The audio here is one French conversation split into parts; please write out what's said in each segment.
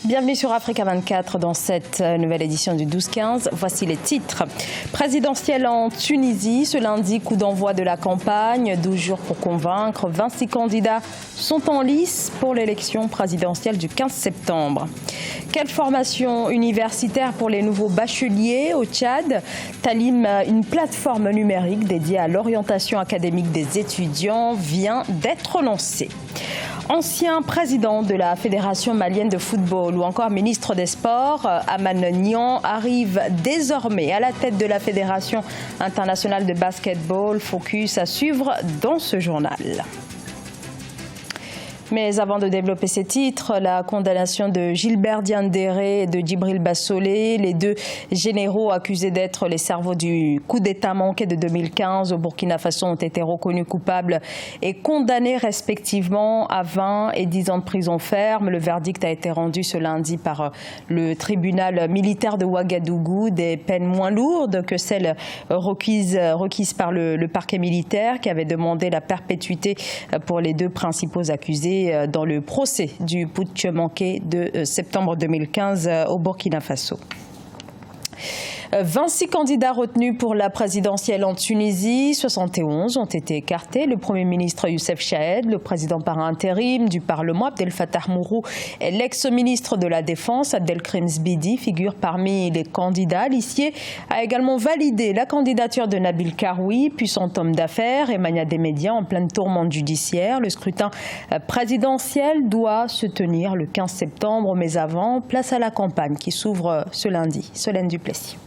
Bienvenue sur Africa 24 dans cette nouvelle édition du 12-15. Voici les titres. Présidentielle en Tunisie. Ce lundi, coup d'envoi de la campagne. 12 jours pour convaincre. 26 candidats sont en lice pour l'élection présidentielle du 15 septembre. Quelle formation universitaire pour les nouveaux bacheliers au Tchad? Talim, une plateforme numérique dédiée à l'orientation académique des étudiants, vient d'être lancée. Ancien président de la Fédération malienne de football ou encore ministre des Sports, Aman Niang arrive désormais à la tête de la Fédération internationale de basketball. Focus à suivre dans ce journal. Mais avant de développer ces titres, la condamnation de Gilbert Diendéré et de Djibril Bassolé, les deux généraux accusés d'être les cerveaux du coup d'État manqué de 2015 au Burkina Faso, ont été reconnus coupables et condamnés respectivement à 20 et 10 ans de prison ferme. Le verdict a été rendu ce lundi par le tribunal militaire de Ouagadougou, des peines moins lourdes que celles requises par le parquet militaire qui avait demandé la perpétuité pour les deux principaux accusés dans le procès du putsch manqué de septembre 2015 au Burkina Faso. 26 candidats retenus pour la présidentielle en Tunisie, 71 ont été écartés. Le Premier ministre Youssef Chahed, le président par intérim du Parlement Abdel Fattah Mourou et l'ex-ministre de la Défense Abdelkrim Zbidi figurent parmi les candidats. L'huissier a également validé la candidature de Nabil Karoui, puissant homme d'affaires et mania des médias en pleine tourmente judiciaire. Le scrutin présidentiel doit se tenir le 15 septembre, mais avant, place à la campagne qui s'ouvre ce lundi. Solène Duplessis.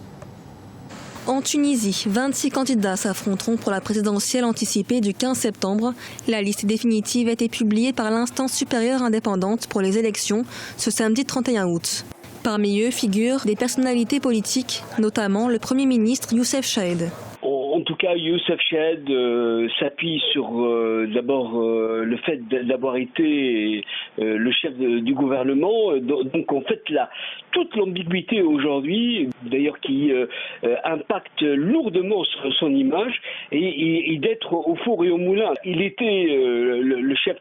En Tunisie, 26 candidats s'affronteront pour la présidentielle anticipée du 15 septembre. La liste définitive a été publiée par l'instance supérieure indépendante pour les élections ce samedi 31 août. Parmi eux figurent des personnalités politiques, notamment le Premier ministre Youssef Chahed. En tout cas, Youssef Chahed s'appuie sur d'abord le fait d'avoir été le chef du gouvernement. Donc en fait, toute l'ambiguïté aujourd'hui, d'ailleurs qui impacte lourdement sur son image, et d'être au four et au moulin. Il était le chef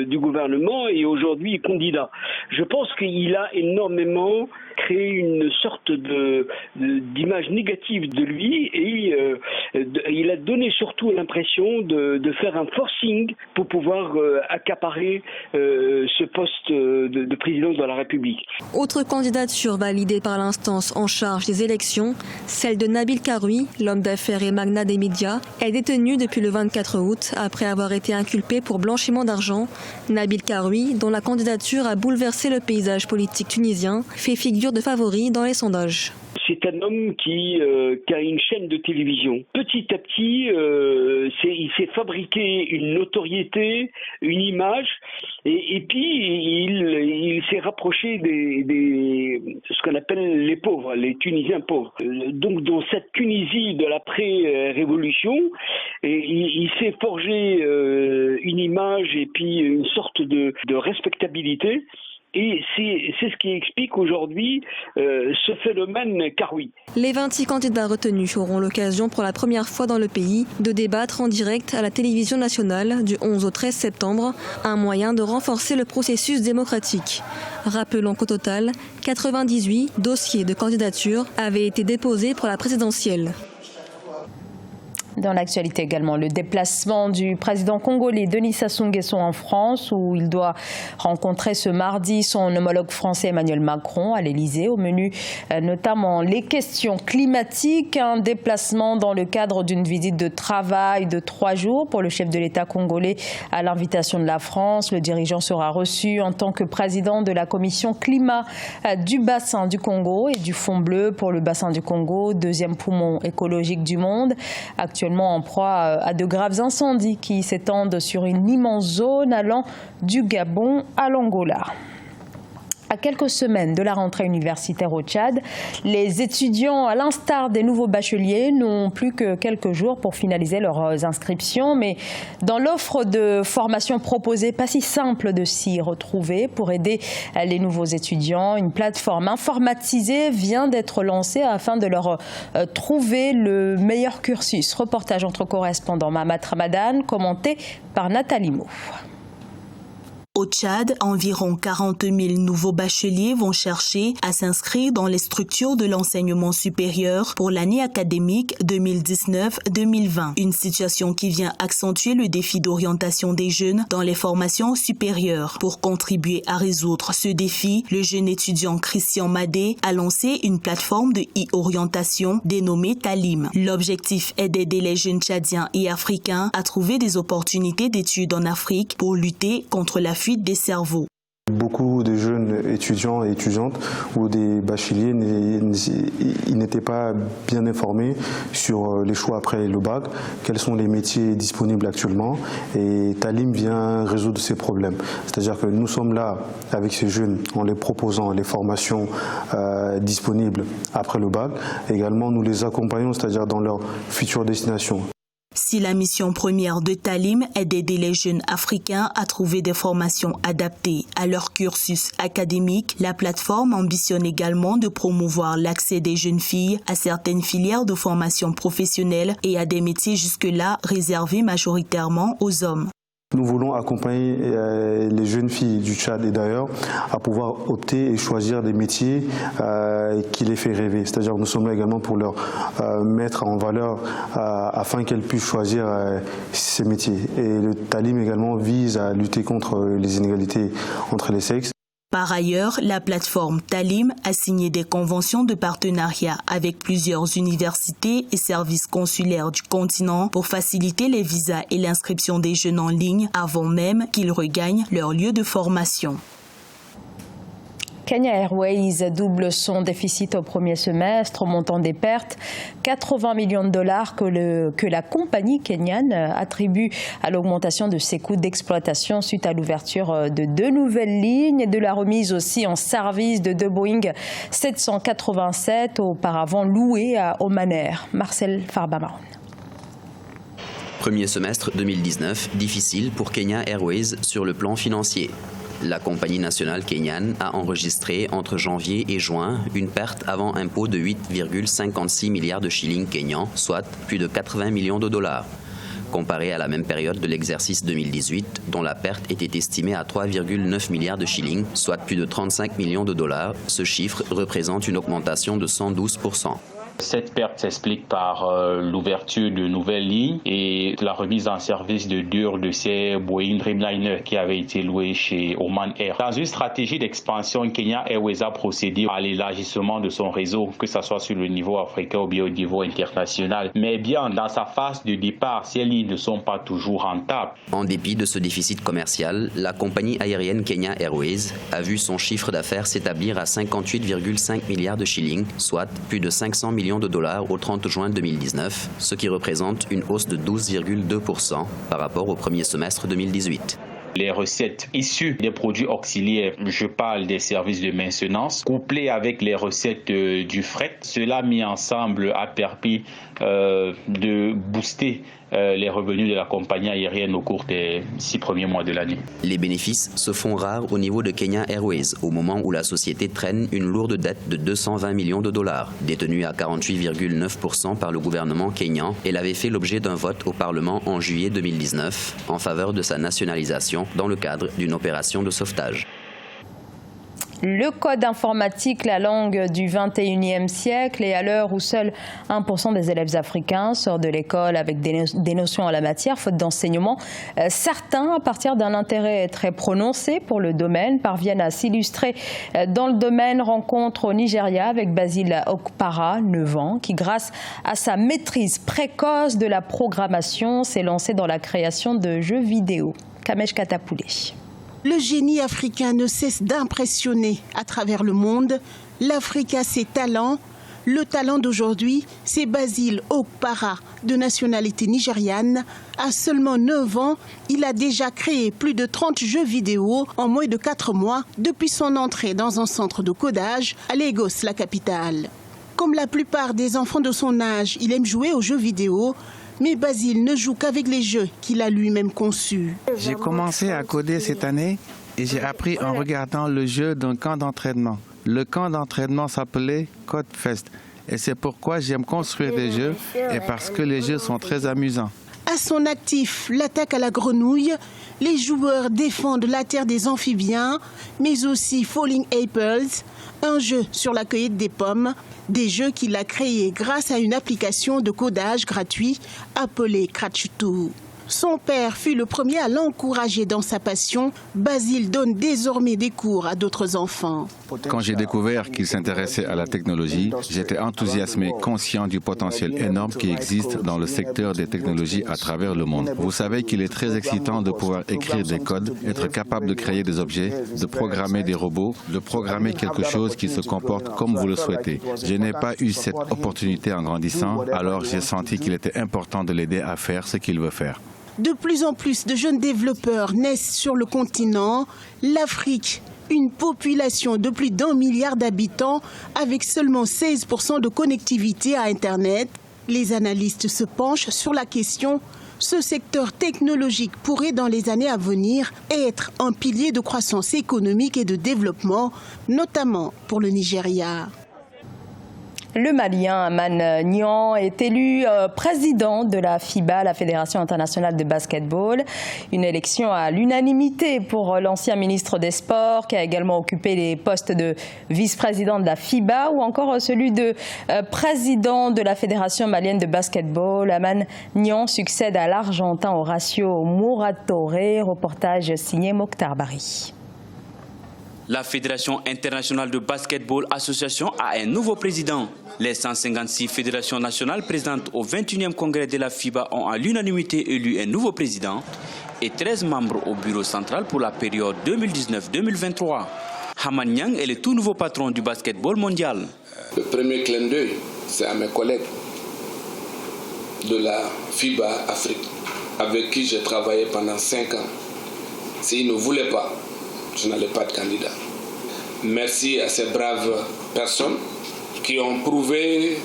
du gouvernement et aujourd'hui candidat. Je pense qu'il a énormément créé une sorte d'image négative de lui et il a donné surtout l'impression de faire un forcing pour pouvoir accaparer ce poste de président de la République. Autre candidature validée par l'instance en charge des élections, celle de Nabil Karoui, l'homme d'affaires et magnat des médias, est détenu depuis le 24 août après avoir été inculpé pour blanchiment d'argent. Nabil Karoui, dont la candidature a bouleversé le paysage politique tunisien, fait figure de favori dans les sondages. C'est un homme qui a une chaîne de télévision. Petit à petit, il s'est fabriqué une notoriété, une image, et puis il s'est rapproché ce qu'on appelle les pauvres, les Tunisiens pauvres. Donc dans cette Tunisie de l'après-révolution, il s'est forgé une image et puis une sorte de respectabilité. Et c'est ce qui explique aujourd'hui ce phénomène Karoui. Les 26 candidats retenus auront l'occasion pour la première fois dans le pays de débattre en direct à la télévision nationale du 11 au 13 septembre, un moyen de renforcer le processus démocratique. Rappelons qu'au total, 98 dossiers de candidature avaient été déposés pour la présidentielle. Dans l'actualité également, le déplacement du président congolais Denis Sassou Nguesso en France, où il doit rencontrer ce mardi son homologue français Emmanuel Macron à l'Elysée. Au menu notamment les questions climatiques, un déplacement dans le cadre d'une visite de travail de 3 jours pour le chef de l'État congolais à l'invitation de la France. Le dirigeant sera reçu en tant que président de la commission climat du bassin du Congo et du Fonds bleu pour le bassin du Congo, deuxième poumon écologique du monde. Actuellement en proie à de graves incendies qui s'étendent sur une immense zone allant du Gabon à l'Angola. À quelques semaines de la rentrée universitaire au Tchad, les étudiants, à l'instar des nouveaux bacheliers, n'ont plus que quelques jours pour finaliser leurs inscriptions. Mais dans l'offre de formation proposée, pas si simple de s'y retrouver. Pour aider les nouveaux étudiants, une plateforme informatisée vient d'être lancée afin de leur trouver le meilleur cursus. Reportage entre correspondants Mamat Ramadan, commenté par Nathalie Mo. Au Tchad, environ 40 000 nouveaux bacheliers vont chercher à s'inscrire dans les structures de l'enseignement supérieur pour l'année académique 2019-2020. Une situation qui vient accentuer le défi d'orientation des jeunes dans les formations supérieures. Pour contribuer à résoudre ce défi, le jeune étudiant Christian Madé a lancé une plateforme de e-orientation dénommée Talim. L'objectif est d'aider les jeunes tchadiens et africains à trouver des opportunités d'études en Afrique pour lutter contre la fuite des cerveaux. Beaucoup de jeunes étudiants et étudiantes ou des bacheliers n'étaient pas bien informés sur les choix après le bac, quels sont les métiers disponibles actuellement, et Talim vient résoudre ces problèmes. C'est-à-dire que nous sommes là avec ces jeunes en les proposant les formations disponibles après le bac. Également, nous les accompagnons, c'est-à-dire dans leur future destination. Si la mission première de Talim est d'aider les jeunes africains à trouver des formations adaptées à leur cursus académique, la plateforme ambitionne également de promouvoir l'accès des jeunes filles à certaines filières de formation professionnelle et à des métiers jusque-là réservés majoritairement aux hommes. Nous voulons accompagner les jeunes filles du Tchad et d'ailleurs à pouvoir opter et choisir des métiers qui les fait rêver. C'est-à-dire que nous sommes là également pour leur mettre en valeur afin qu'elles puissent choisir ces métiers. Et le Talim également vise à lutter contre les inégalités entre les sexes. Par ailleurs, la plateforme Talim a signé des conventions de partenariat avec plusieurs universités et services consulaires du continent pour faciliter les visas et l'inscription des jeunes en ligne avant même qu'ils regagnent leur lieu de formation. Kenya Airways double son déficit au premier semestre au montant des pertes, 80 millions de dollars que la compagnie kenyane attribue à l'augmentation de ses coûts d'exploitation suite à l'ouverture de 2 nouvelles lignes et de la remise aussi en service de 2 Boeing 787 auparavant loués à Oman Air. Marcel Farbamaron. Premier semestre 2019, difficile pour Kenya Airways sur le plan financier. La compagnie nationale kenyane a enregistré entre janvier et juin une perte avant impôt de 8,56 milliards de shillings kenyans, soit plus de 80 millions de dollars. Comparé à la même période de l'exercice 2018, dont la perte était estimée à 3,9 milliards de shillings, soit plus de 35 millions de dollars, ce chiffre représente une augmentation de 112%. Cette perte s'explique par l'ouverture de nouvelles lignes et la remise en service de 2 de ces Boeing Dreamliner qui avaient été loués chez Oman Air. Dans une stratégie d'expansion, Kenya Airways a procédé à l'élargissement de son réseau, que ce soit sur le niveau africain ou bien au niveau international. Mais bien, dans sa phase de départ, ces lignes ne sont pas toujours rentables. En dépit de ce déficit commercial, la compagnie aérienne Kenya Airways a vu son chiffre d'affaires s'établir à 58,5 milliards de shillings, soit plus de 500 millions de dollars au 30 juin 2019, ce qui représente une hausse de 12,2% par rapport au premier semestre 2018. Les recettes issues des produits auxiliaires, je parle des services de maintenance, couplées avec les recettes du fret, cela mis ensemble a permis de booster les revenus de la compagnie aérienne au cours des 6 premiers mois de l'année. Les bénéfices se font rares au niveau de Kenya Airways, au moment où la société traîne une lourde dette de 220 millions de dollars. Détenue à 48,9% par le gouvernement kényan, elle avait fait l'objet d'un vote au Parlement en juillet 2019 en faveur de sa nationalisation dans le cadre d'une opération de sauvetage. Le code informatique, la langue du 21e siècle, et à l'heure où seul 1% des élèves africains sortent de l'école avec des notions en la matière, faute d'enseignement, certains, à partir d'un intérêt très prononcé pour le domaine, parviennent à s'illustrer dans le domaine. Rencontre au Nigeria avec Basile Okpara, 9 ans, qui grâce à sa maîtrise précoce de la programmation s'est lancé dans la création de jeux vidéo. Kamesh Katapoulé. Le génie africain ne cesse d'impressionner à travers le monde. L'Afrique a ses talents. Le talent d'aujourd'hui, c'est Basile Okpara, de nationalité nigériane. À seulement 9 ans, il a déjà créé plus de 30 jeux vidéo en moins de 4 mois depuis son entrée dans un centre de codage à Lagos, la capitale. Comme la plupart des enfants de son âge, il aime jouer aux jeux vidéo. Mais Basile ne joue qu'avec les jeux qu'il a lui-même conçus. J'ai commencé à coder cette année et j'ai appris en regardant le jeu d'un camp d'entraînement. Le camp d'entraînement s'appelait Codefest et c'est pourquoi j'aime construire des jeux et parce que les jeux sont très amusants. À son actif, l'attaque à la grenouille, les joueurs défendent la terre des amphibiens, mais aussi Falling Apples, un jeu sur la cueillette des pommes, des jeux qu'il a créés grâce à une application de codage gratuit appelée Cratchuto. Son père fut le premier à l'encourager dans sa passion. Basile donne désormais des cours à d'autres enfants. Quand j'ai découvert qu'il s'intéressait à la technologie, j'étais enthousiasmé, conscient du potentiel énorme qui existe dans le secteur des technologies à travers le monde. Vous savez qu'il est très excitant de pouvoir écrire des codes, être capable de créer des objets, de programmer des robots, de programmer quelque chose qui se comporte comme vous le souhaitez. Je n'ai pas eu cette opportunité en grandissant, alors j'ai senti qu'il était important de l'aider à faire ce qu'il veut faire. De plus en plus de jeunes développeurs naissent sur le continent. L'Afrique, une population de plus d'1 milliard d'habitants avec seulement 16% de connectivité à Internet. Les analystes se penchent sur la question. Ce secteur technologique pourrait dans les années à venir être un pilier de croissance économique et de développement, notamment pour le Nigeria. Le Malien Aman Niang est élu président de la FIBA, la Fédération internationale de basketball. Une élection à l'unanimité pour l'ancien ministre des Sports qui a également occupé les postes de vice-président de la FIBA ou encore celui de président de la Fédération malienne de basketball. Aman Niang succède à l'Argentin Horacio Muratore. Reportage signé Mokhtar Bari. La Fédération internationale de basketball association a un nouveau président. Les 156 fédérations nationales présentes au 21e congrès de la FIBA ont à l'unanimité élu un nouveau président et 13 membres au bureau central pour la période 2019-2023. Aman Niang est le tout nouveau patron du basketball mondial. Le premier clin d'œil, c'est à mes collègues de la FIBA Afrique, avec qui j'ai travaillé pendant 5 ans. S'ils ne voulaient pas, je n'allais pas de candidat. Merci à ces braves personnes qui ont prouvé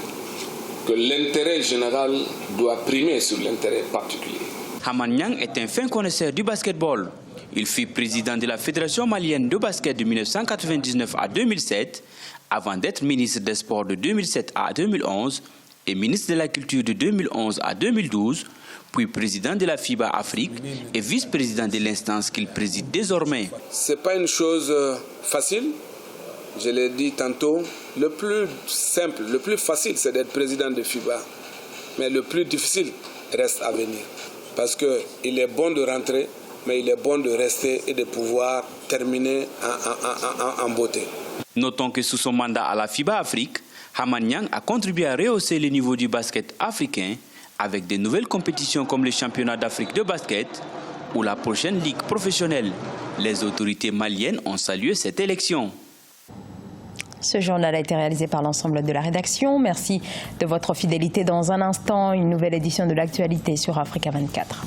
que l'intérêt général doit primer sur l'intérêt particulier. Aman Niang est un fin connaisseur du basketball. Il fut président de la Fédération malienne de basket de 1999 à 2007, avant d'être ministre des Sports de 2007 à 2011 et ministre de la Culture de 2011 à 2012, puis président de la FIBA Afrique et vice-président de l'instance qu'il préside désormais. Ce n'est pas une chose facile, je l'ai dit tantôt. Le plus simple, le plus facile, c'est d'être président de FIBA. Mais le plus difficile reste à venir. Parce qu'il est bon de rentrer, mais il est bon de rester et de pouvoir terminer en beauté. Notons que sous son mandat à la FIBA Afrique, Aman Niang a contribué à rehausser le niveau du basket africain avec de nouvelles compétitions comme le championnat d'Afrique de basket ou la prochaine ligue professionnelle. Les autorités maliennes ont salué cette élection. Ce journal a été réalisé par l'ensemble de la rédaction. Merci de votre fidélité. Dans un instant, une nouvelle édition de l'actualité sur Africa 24.